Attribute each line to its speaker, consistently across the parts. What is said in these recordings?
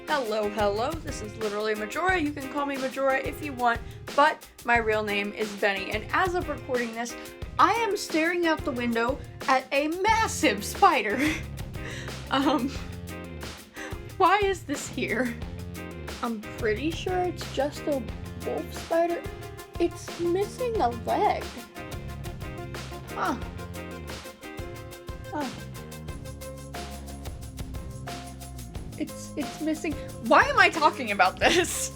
Speaker 1: Hello, this is literally Majora. You can call me Majora if you want, but my real name is Benny, and as of recording this, I am staring out the window at a massive spider. Why is this here? I'm pretty sure it's just a wolf spider. It's missing a leg. Huh. It's missing. Why am I talking about this?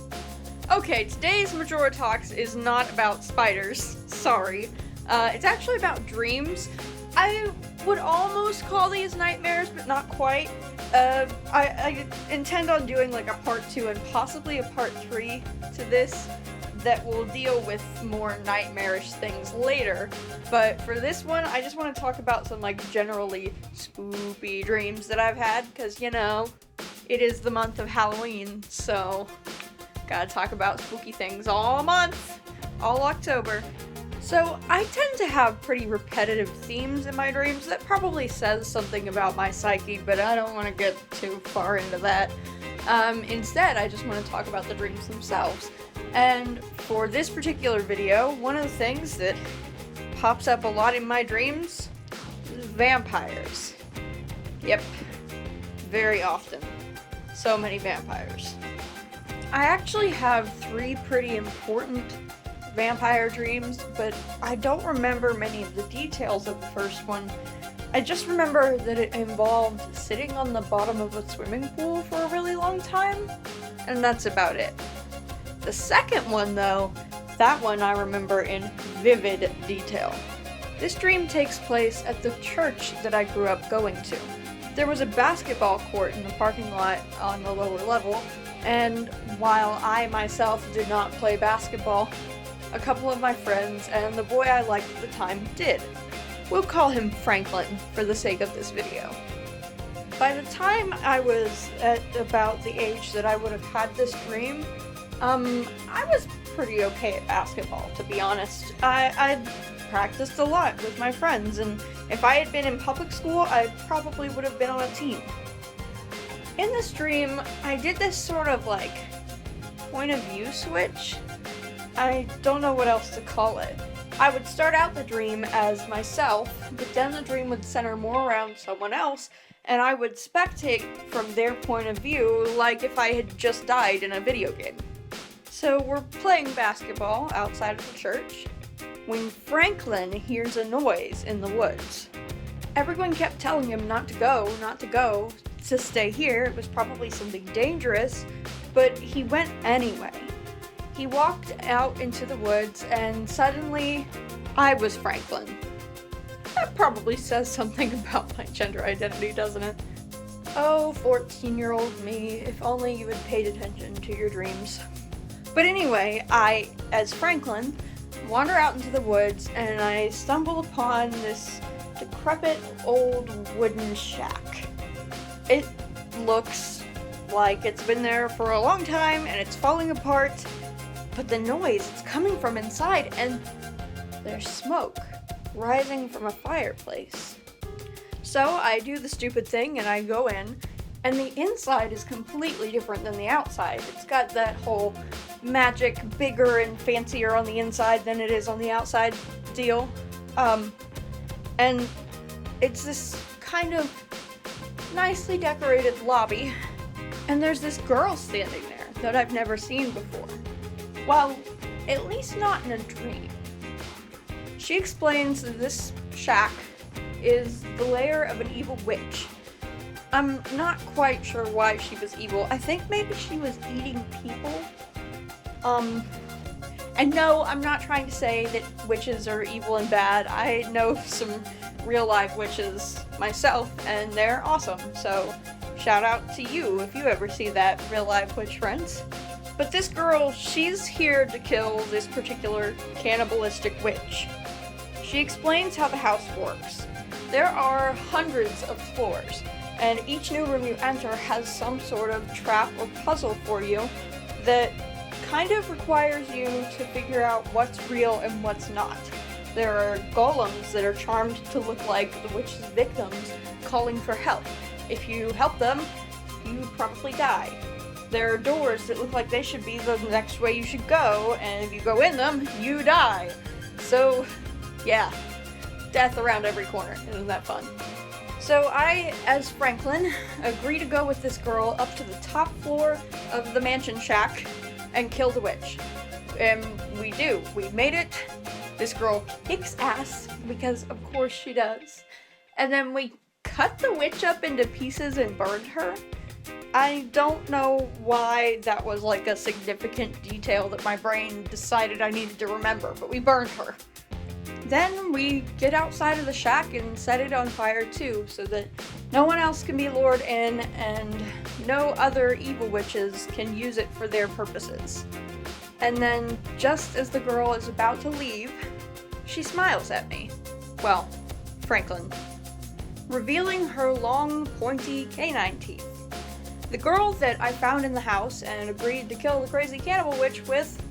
Speaker 1: Okay, today's Majora Talks is not about spiders. Sorry. It's actually about dreams. I would almost call these nightmares, but not quite. I intend on doing like a part 2 and possibly a part 3 to this that will deal with more nightmarish things later. But for this one, I just want to talk about some like generally spooky dreams that I've had, because you know, it is the month of Halloween, so gotta talk about spooky things all month, all October. So I tend to have pretty repetitive themes in my dreams that probably says something about my psyche, but I don't want to get too far into that. Instead, I just want to talk about the dreams themselves. And for this particular video, one of the things that pops up a lot in my dreams is vampires. Yep, very often. So many vampires. I actually have 3 pretty important vampire dreams, but I don't remember many of the details of the first one. I just remember that it involved sitting on the bottom of a swimming pool for a really long time, and that's about it. The second one, though, that one I remember in vivid detail. This dream takes place at the church that I grew up going to. There was a basketball court in the parking lot on the lower level, and while I myself did not play basketball, a couple of my friends and the boy I liked at the time did. We'll call him Franklin for the sake of this video. By the time I was at about the age that I would have had this dream, I was pretty okay at basketball, to be honest. I practiced a lot with my friends, and if I had been in public school, I probably would have been on a team. In this dream, I did this sort of like point of view switch. I don't know what else to call it. I would start out the dream as myself, but then the dream would center more around someone else, and I would spectate from their point of view like if I had just died in a video game. So we're playing basketball outside of the church when Franklin hears a noise in the woods. Everyone kept telling him not to go, to stay here. It was probably something dangerous, but he went anyway. He walked out into the woods, and suddenly, I was Franklin. That probably says something about my gender identity, doesn't it? Oh, 14-year-old me, if only you had paid attention to your dreams. But anyway, I, as Franklin, wander out into the woods, and I stumble upon this decrepit old wooden shack. It looks like it's been there for a long time, and it's falling apart. But the noise, it's coming from inside, and there's smoke rising from a fireplace. So I do the stupid thing and I go in, and the inside is completely different than the outside. It's got that whole magic, bigger and fancier on the inside than it is on the outside deal. And it's this kind of nicely decorated lobby, and there's this girl standing there that I've never seen before. Well, at least not in a dream. She explains that this shack is the lair of an evil witch. I'm not quite sure why she was evil. I think maybe she was eating people. And no, I'm not trying to say that witches are evil and bad. I know some real life witches myself, and they're awesome. So shout out to you if you ever see that real life witch, friends. But this girl, she's here to kill this particular cannibalistic witch. She explains how the house works. There are hundreds of floors, and each new room you enter has some sort of trap or puzzle for you that kind of requires you to figure out what's real and what's not. There are golems that are charmed to look like the witch's victims, calling for help. If you help them, you probably die. there are doors that look like they should be the next way you should go, and if you go in them, you die. So, yeah, death around every corner. Isn't that fun? So I, as Franklin, agree to go with this girl up to the top floor of the mansion shack and kill the witch. And we do. We made it. This girl kicks ass, because of course she does. And then we cut the witch up into pieces and burned her. I don't know why that was like a significant detail that my brain decided I needed to remember, but we burned her. Then we get outside of the shack and set it on fire too, so that no one else can be lured in and no other evil witches can use it for their purposes. And then, just as the girl is about to leave, she smiles at me. Well, Franklin. Revealing her long, pointy canine teeth. The girl that I found in the house and agreed to kill the crazy cannibal witch with...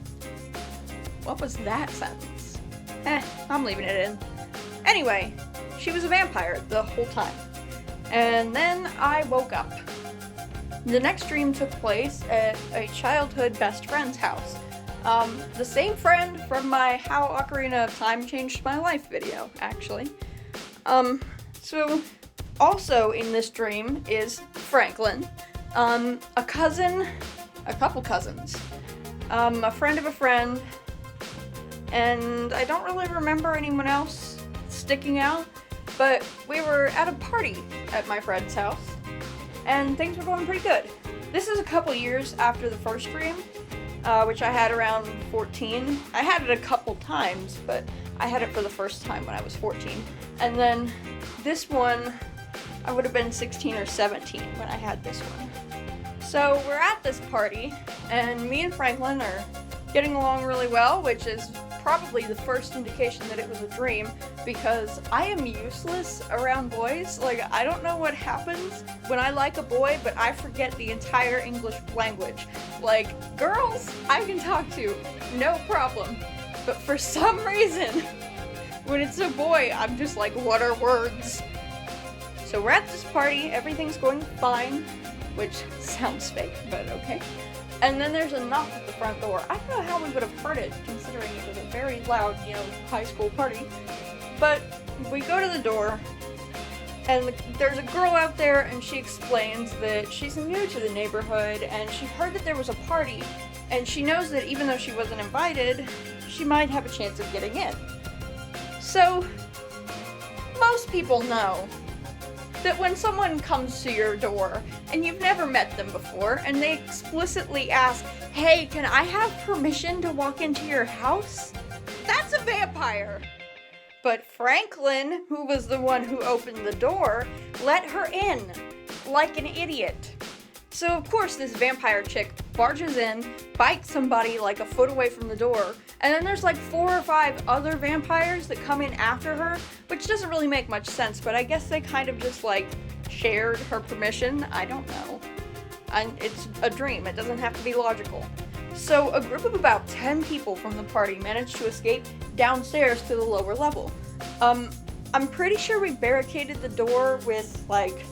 Speaker 1: What was that sentence? I'm leaving it in. Anyway, she was a vampire the whole time. And then I woke up. The next dream took place at a childhood best friend's house. The same friend from my How Ocarina of Time Changed My Life video, actually. So, also in this dream is Franklin, a couple cousins, a friend of a friend, and I don't really remember anyone else sticking out, but we were at a party at my friend's house, and things were going pretty good. This is a couple years after the first dream, which I had around 14. I had it a couple times, but I had it for the first time when I was 14. And then this one, I would have been 16 or 17 when I had this one. So we're at this party, and me and Franklin are getting along really well, which is probably the first indication that it was a dream, because I am useless around boys. Like, I don't know what happens when I like a boy, but I forget the entire English language. Like, girls, I can talk to, no problem. But for some reason, when it's a boy, I'm just like, what are words? So we're at this party, everything's going fine, which sounds fake, but okay. And then there's a knock at the front door. I don't know how we would have heard it, considering it was a very loud, high school party. But we go to the door, and there's a girl out there, and she explains that she's new to the neighborhood, and she heard that there was a party, and she knows that even though she wasn't invited, she might have a chance of getting in. So, most people know that when someone comes to your door and you've never met them before and they explicitly ask, hey, can I have permission to walk into your house? That's a vampire! But Franklin, who was the one who opened the door, let her in, like an idiot. So of course this vampire chick barges in, bites somebody like a foot away from the door, and then there's like 4 or 5 other vampires that come in after her, which doesn't really make much sense, but I guess they kind of just like shared her permission. I don't know. It's a dream, it doesn't have to be logical. So a group of about 10 people from the party managed to escape downstairs to the lower level. I'm pretty sure we barricaded the door with like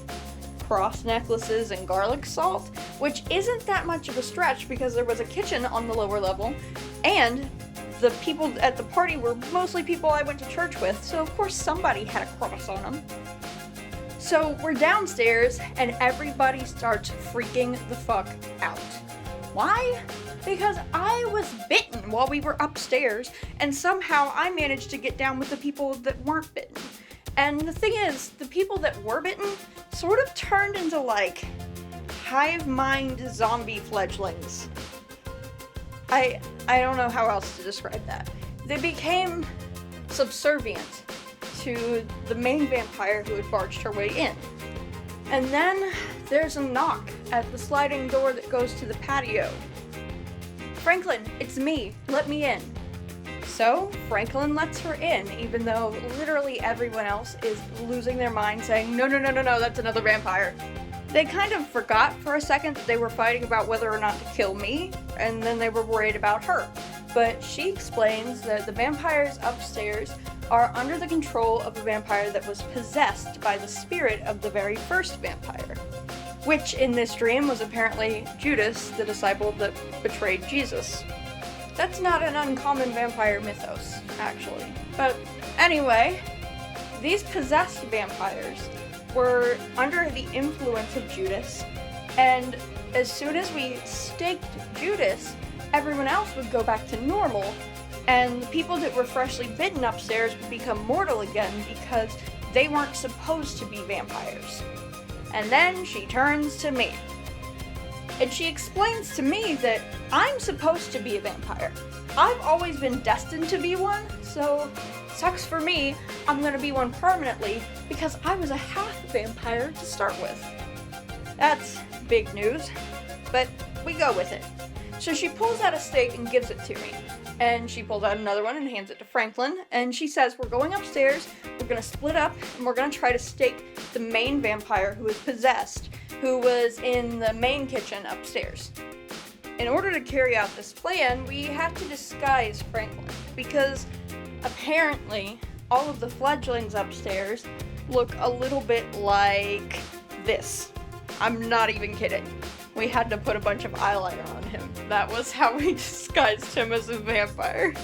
Speaker 1: cross necklaces and garlic salt, which isn't that much of a stretch because there was a kitchen on the lower level, and the people at the party were mostly people I went to church with, so of course somebody had a cross on them. So we're downstairs, and everybody starts freaking the fuck out. Why? Because I was bitten while we were upstairs, and somehow I managed to get down with the people that weren't bitten. And the thing is, the people that were bitten sort of turned into like hive mind zombie fledglings. I don't know how else to describe that. They became subservient to the main vampire who had barged her way in. And then there's a knock at the sliding door that goes to the patio. Franklin, it's me. Let me in. So Franklin lets her in, even though literally everyone else is losing their mind saying, no, that's another vampire. They kind of forgot for a second that they were fighting about whether or not to kill me, and then they were worried about her. But she explains that the vampires upstairs are under the control of a vampire that was possessed by the spirit of the very first vampire. which in this dream was apparently Judas, the disciple that betrayed Jesus. That's not an uncommon vampire mythos, actually. But anyway, these possessed vampires were under the influence of Judas, and as soon as we staked Judas, everyone else would go back to normal, and the people that were freshly bitten upstairs would become mortal again because they weren't supposed to be vampires. And then she turns to me, and she explains to me that I'm supposed to be a vampire. I've always been destined to be one, so sucks for me, I'm gonna be one permanently because I was a half vampire to start with. That's big news, but we go with it. So she pulls out a stake and gives it to me. And she pulls out another one and hands it to Franklin. And she says, we're going upstairs, we're gonna split up, and we're gonna try to stake the main vampire who is possessed, who was in the main kitchen upstairs. In order to carry out this plan, we have to disguise Franklin, because apparently all of the fledglings upstairs look a little bit like this. I'm not even kidding. We had to put a bunch of eyeliner on him. That was how we disguised him as a vampire.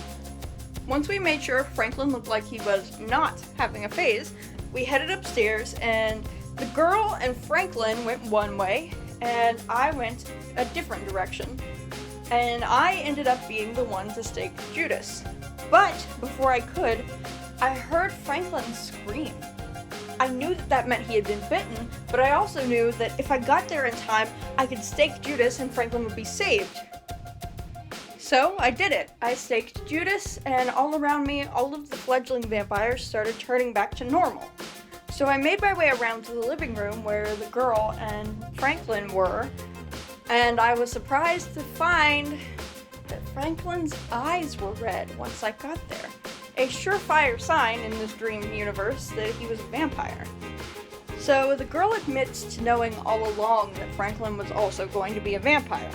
Speaker 1: Once we made sure Franklin looked like he was not having a phase, we headed upstairs, and the girl and Franklin went one way, and I went a different direction. And I ended up being the one to stake Judas. But before I could, I heard Franklin scream. I knew that that meant he had been bitten, but I also knew that if I got there in time, I could stake Judas and Franklin would be saved. So I did it. I staked Judas, and all around me, all of the fledgling vampires started turning back to normal. So I made my way around to the living room where the girl and Franklin were, and I was surprised to find that Franklin's eyes were red once I got there. A surefire sign in this dream universe that he was a vampire. So the girl admits to knowing all along that Franklin was also going to be a vampire.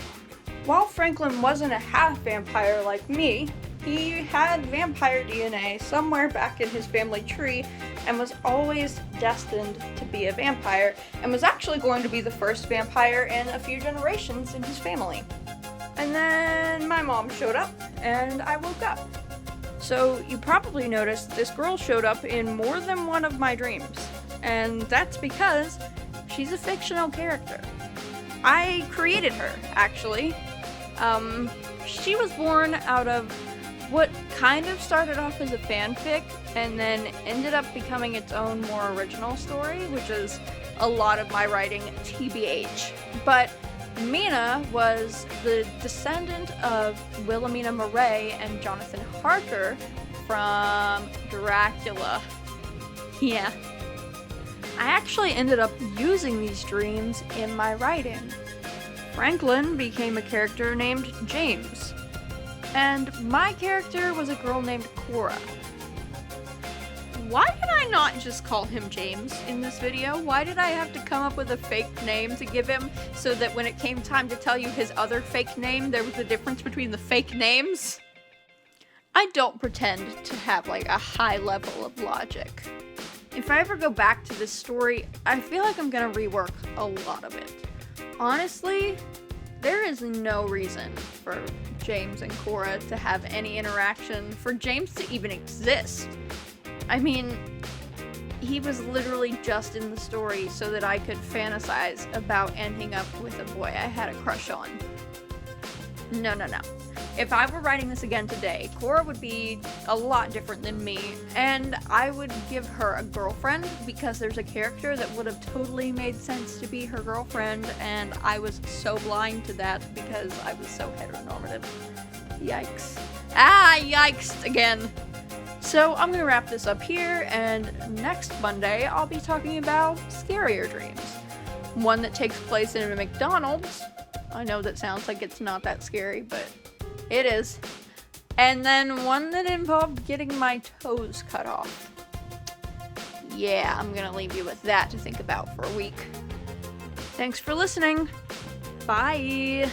Speaker 1: While Franklin wasn't a half vampire like me, he had vampire DNA somewhere back in his family tree and was always destined to be a vampire, and was actually going to be the first vampire in a few generations in his family. And then my mom showed up, and I woke up. So you probably noticed this girl showed up in more than one of my dreams, and that's because she's a fictional character. I created her, actually. She was born out of what kind of started off as a fanfic and then ended up becoming its own more original story, which is a lot of my writing, TBH. But Mina was the descendant of Wilhelmina Murray and Jonathan Harker from Dracula. Yeah. I actually ended up using these dreams in my writing. Franklin became a character named James, and my character was a girl named Cora. Why did I not just call him James in this video? Why did I have to come up with a fake name to give him so that when it came time to tell you his other fake name, there was a difference between the fake names? I don't pretend to have like a high level of logic. If I ever go back to this story, I feel like I'm gonna rework a lot of it. Honestly, there is no reason for James and Cora to have any interaction, for James to even exist. I mean, he was literally just in the story so that I could fantasize about ending up with a boy I had a crush on. No. If I were writing this again today, Cora would be a lot different than me, and I would give her a girlfriend because there's a character that would have totally made sense to be her girlfriend, and I was so blind to that because I was so heteronormative. Yikes. Yikes again. So I'm gonna wrap this up here, and next Monday I'll be talking about scarier dreams. One that takes place in a McDonald's. I know that sounds like it's not that scary, but it is. And then one that involved getting my toes cut off. Yeah, I'm gonna leave you with that to think about for a week. Thanks for listening. Bye.